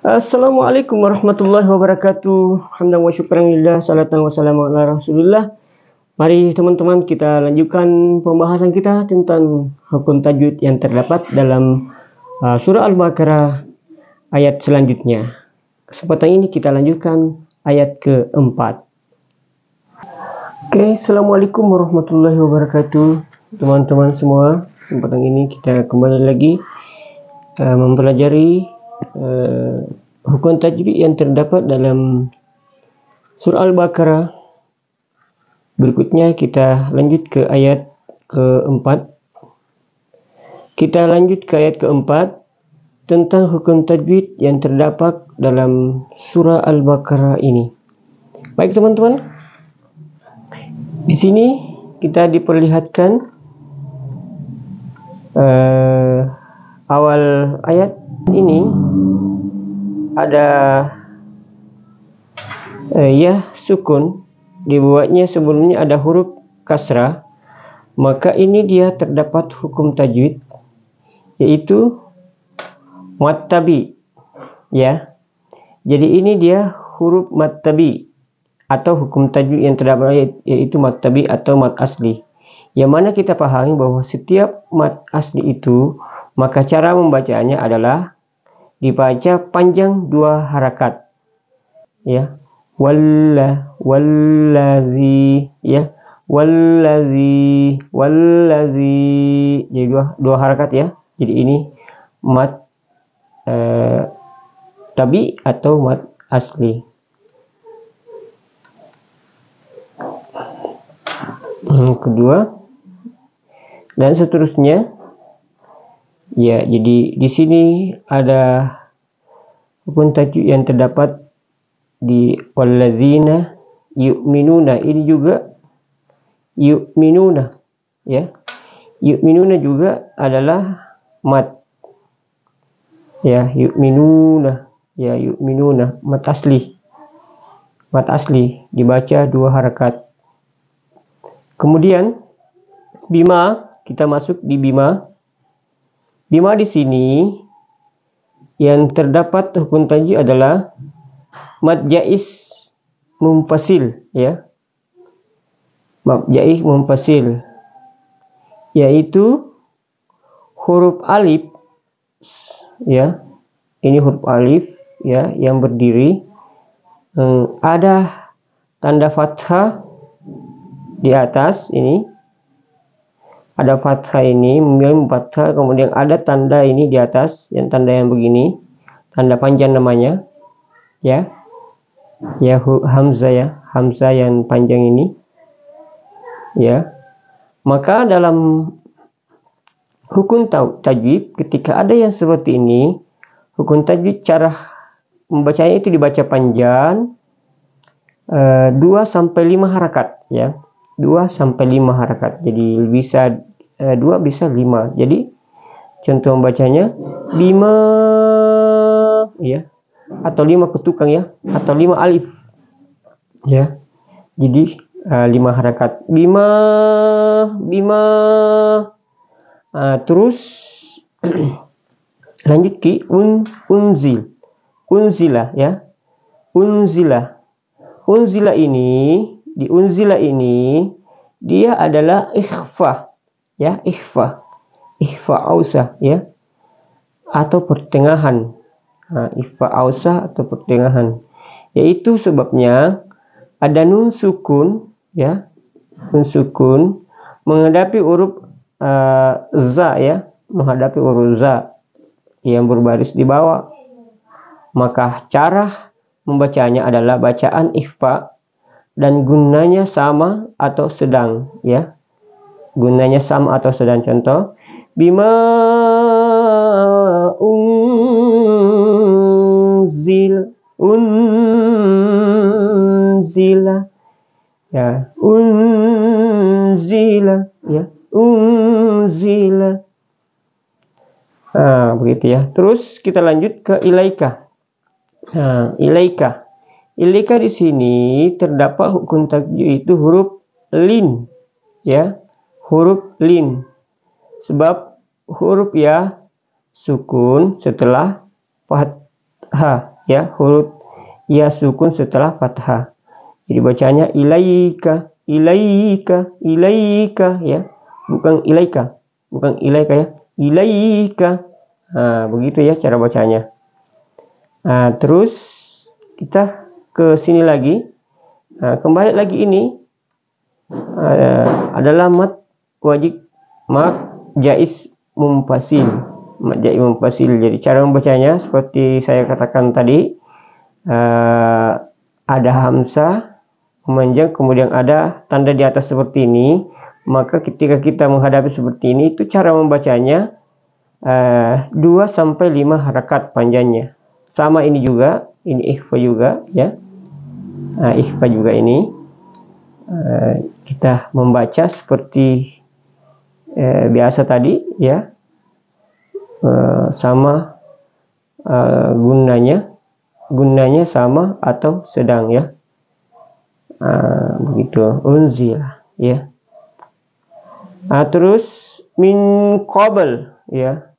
Assalamualaikum warahmatullahi wabarakatuh. Hamdan wa syukran lillah, salatan wa salamu ala rasulillah. Mari teman-teman kita lanjutkan pembahasan kita tentang hukum tajwid yang terdapat dalam surah Al-Baqarah ayat selanjutnya. Kesempatan ini kita lanjutkan ayat keempat. Oke, assalamualaikum warahmatullahi wabarakatuh, teman-teman semua. Kesempatan ini kita kembali lagi mempelajari hukum tajwid yang terdapat dalam surah Al-Baqarah. Berikutnya kita lanjut ke ayat keempat. Kita lanjut ke ayat keempat tentang hukum tajwid yang terdapat dalam surah Al-Baqarah ini. Baik teman-teman, di sini kita diperlihatkan awal ayat ini ada ya sukun, dibuatnya sebelumnya ada huruf kasrah, maka ini dia terdapat hukum tajwid, yaitu mad tabi, ya. Jadi ini dia huruf mad tabi atau hukum tajwid yang terdapat, yaitu mad tabi atau mad asli. Yang mana kita pahami bahwa setiap mad asli itu, maka cara membacanya adalah dibaca panjang 2 harakat, ya. Wallazi, ya. Wallazi, jadi dua harakat, ya. Jadi ini mad tabi atau mad asli. Kedua dan seterusnya. Ya, jadi di sini ada hukum tajwid yang terdapat di wallazina yu'minuna. Ini juga yu'minuna, ya. Yu'minuna juga adalah mad, ya. Yu'minuna, ya, yu'minuna mad asli. Mad asli dibaca 2 harakat. Kemudian bima, kita masuk di bima. Bima di sini yang terdapat hukum tajwid adalah mad jaiz munfasil, ya. Mad jaiz munfasil, yaitu huruf alif, ya. Ini huruf alif, ya, yang berdiri ada tanda fathah di atas ini. Ada fathah ini, memiliki fathah, kemudian ada tanda ini di atas, yang tanda yang begini, tanda panjang namanya, ya. Ya, hamzah, ya, hamzah yang panjang ini, ya. Maka dalam hukum tajwid, ketika ada yang seperti ini, hukum tajwid cara membacanya itu dibaca panjang 2-5 harakat, ya. 2-5 harakat. Jadi bisa 2 bisa 5. Jadi contoh membacanya bima, ya, atau 5 ketukang, ya, atau 5 alif, ya. Jadi 5 harakat. Bima, bima. Terus lanjut ke unzil. Unzila, ya. Unzila. Unzila ini, di unzila ini dia adalah ikhfa, ya, ikhfa ausah, ya, atau pertengahan. Ikhfa ausah atau pertengahan, yaitu sebabnya ada nun sukun, ya, nun sukun menghadapi huruf za, ya, menghadapi huruf za yang berbaris di bawah. Maka cara membacanya adalah bacaan ikhfa dan gunanya sama atau sedang, ya. Gunanya sama atau sedang. Contoh bima unzila, ya, unzila, ya, unzila. Begitu, ya. Terus kita lanjut ke ilaika. Ilaika. Ilaika di sini terdapat hukum tajwid itu huruf lin, ya, huruf lin. Sebab huruf ya sukun setelah fathah, ya, huruf ya sukun setelah fathah. Jadi bacanya ilaika, ilaika, ilaika, ya, bukan ilaika, bukan ilaika ya, ilaika. Nah, begitu ya cara bacanya. Nah, terus kita ke sini lagi. Nah, kembali lagi ini adalah mat wajib, mat jaiz munfasil, mat jaiz munfasil. Jadi cara membacanya seperti saya katakan tadi, ada hamzah memanjang, kemudian ada tanda di atas seperti ini. Maka ketika kita menghadapi seperti ini, itu cara membacanya 2 sampai 5 harakat panjangnya. Sama ini juga, ini ikhfa juga ya. Nah, ikhfa juga ini kita membaca seperti biasa tadi ya. Sama gunanya sama atau sedang ya. Begitu, unzila ya. Nah, terus min qabl ya.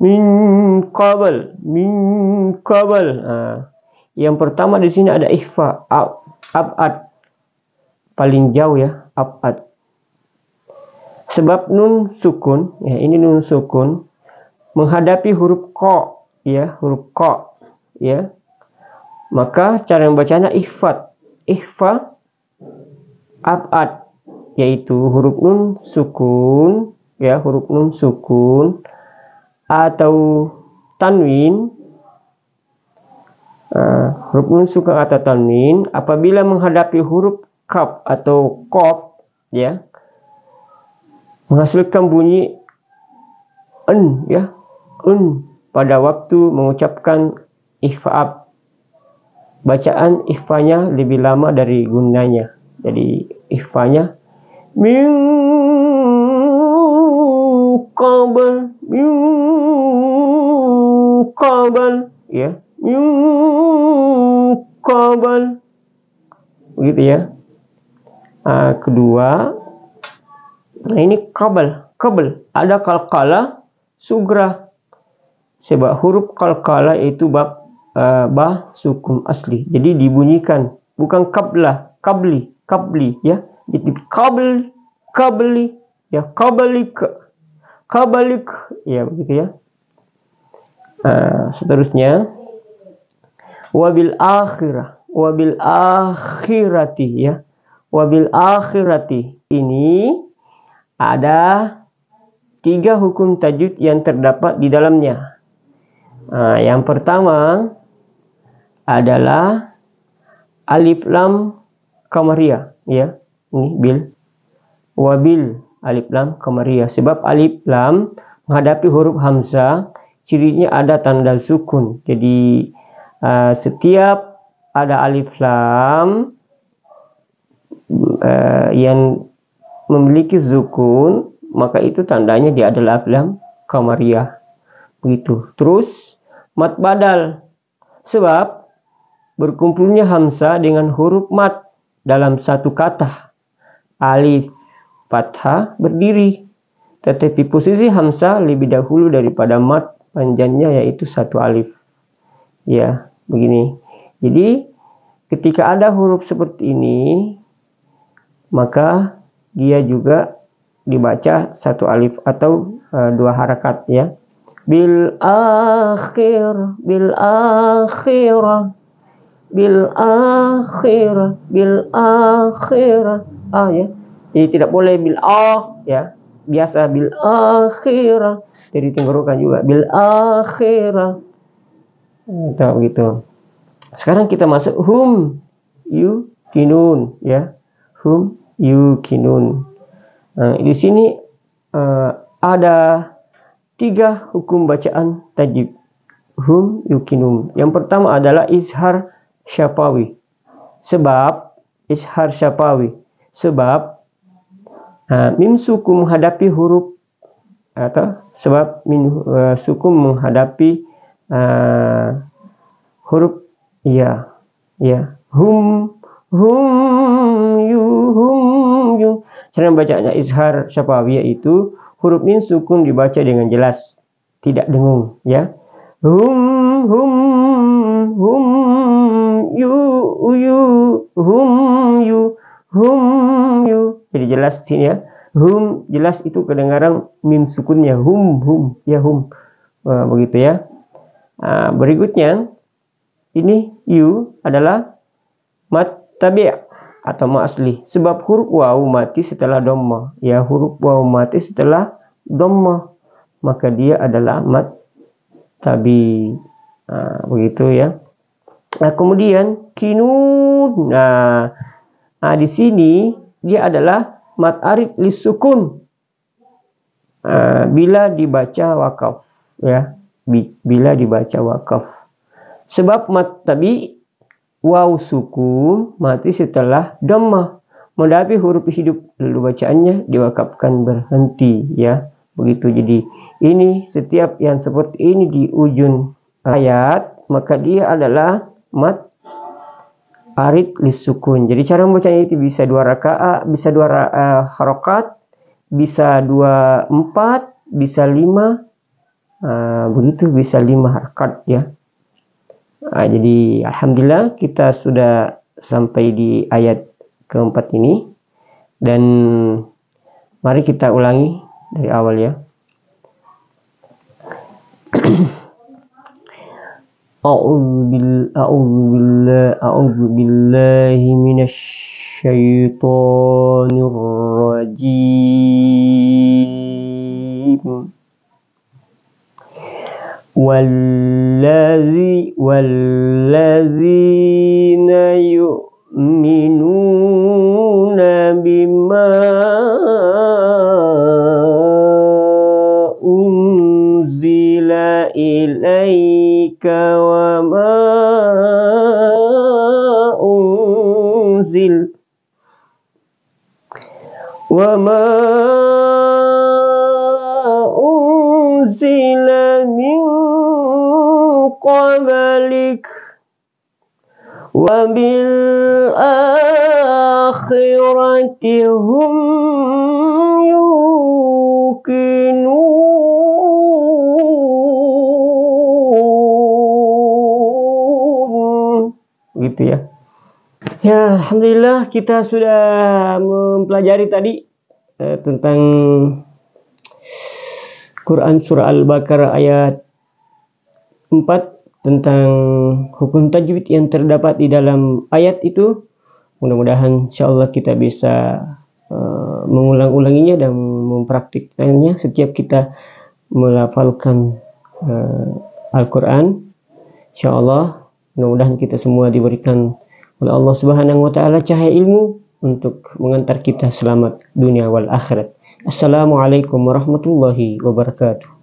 Min qabl. Yang pertama di sini ada ikhfa, abad, paling jauh ya, abad. Sebab nun sukun ya, ini nun sukun menghadapi huruf ko ya, huruf ko ya. Maka cara membacanya ikhfa abad, yaitu huruf nun sukun ya, huruf nun sukun atau tanwin. Huruf nun sukun atau tanwin apabila menghadapi huruf kaf atau qaf ya, menghasilkan bunyi ya, pada waktu mengucapkan ikhfa. Bacaan ikhfanya lebih lama dari gunanya. Jadi ikhfanya min qabl ya, min qabl begitu ya. Kedua, nah ini qabl ada qalqalah sugra, sebab huruf qalqalah itu ba sukun asli, jadi dibunyikan, bukan qabli ya. Jadi qabli ya, qablik ya, begitu ya. Seterusnya wabil akhirati ya, wabil akhirati ini ada 3 hukum tajwid yang terdapat di dalamnya. Yang pertama adalah alif lam qamariyah ya, ini bil, wabil alif lam qamariyah, sebab alif lam menghadapi huruf hamzah cirinya ada tanda sukun. Jadi setiap ada alif lam yang memiliki sukun, maka itu tandanya dia adalah alif lam qamariyah begitu. Terus mat badal, sebab berkumpulnya hamzah dengan huruf mat dalam satu kata. Alif fathah berdiri, tetapi posisi hamzah lebih dahulu daripada mat panjangnya, yaitu 1 alif. Ya, begini. Jadi ketika ada huruf seperti ini, maka dia juga dibaca 1 alif atau 2 harakat ya. Bil akhirah ya. Jadi tidak boleh bil ya. Biasa bil akhirah. Jadi tenggorokan juga bil akhirah. Tahu gitu. Sekarang kita masuk hum yukinun ya. Hum yukinun. Di sini ada 3 hukum bacaan tajwid hum yukinun. Yang pertama adalah izhar syafawi. Sebab mim sukun menghadapi huruf, atau sebab mim sukun menghadapi huruf ya hum yu. Cara bacanya izhar syafawi, yaitu huruf mim sukun dibaca dengan jelas, tidak dengung ya. Hum hum, yu, hum, yu. Jadi jelas sini ya. Hum jelas itu kedengaran mim sukunnya hum, ya hum. Begitu ya. Berikutnya ini yu adalah mat tabi' atau ma asli. Sebab huruf waw mati setelah dhamma. Ya, huruf waw mati setelah dhamma, maka dia adalah mat tabi. Begitu ya. Kemudian kinun. Di sini dia adalah mat arid lisukun. Bila dibaca wakaf ya. Bila dibaca wakaf. Sebab mat tabi waw sukun mati setelah dhamma. Mendapi huruf hidup lalu bacaannya diwakafkan berhenti ya. Begitu. Jadi ini setiap yang seperti ini di ujung ayat maka dia adalah mat arid lisukun. Jadi cara membacanya itu bisa 2 rakaat, bisa 2 harokat, bisa 2 4, bisa 5. Begitu, bisa 5 harokat ya. Jadi alhamdulillah kita sudah sampai di ayat keempat ini, dan mari kita ulangi dari awal ya. A'udzu billahi minasy syaithanir rajim. Wallazina yu'minuna bima unzila ilaika wa ma unzil min qablik wa bil akhirati hum yuqinun. Gitu ya. Ya, alhamdulillah kita sudah mempelajari tadi tentang Quran surah Al-Baqarah ayat 4 tentang hukum tajwid yang terdapat di dalam ayat itu. Mudah-mudahan insyaallah kita bisa mengulang-ulanginya dan mempraktikkannya setiap kita melafalkan Al-Quran. Insyaallah mudah-mudahan kita semua diberikan oleh Allah Subhanahu wa taala cahaya ilmu untuk mengantar kita selamat dunia wal akhirat. Assalamualaikum warahmatullahi wabarakatuh.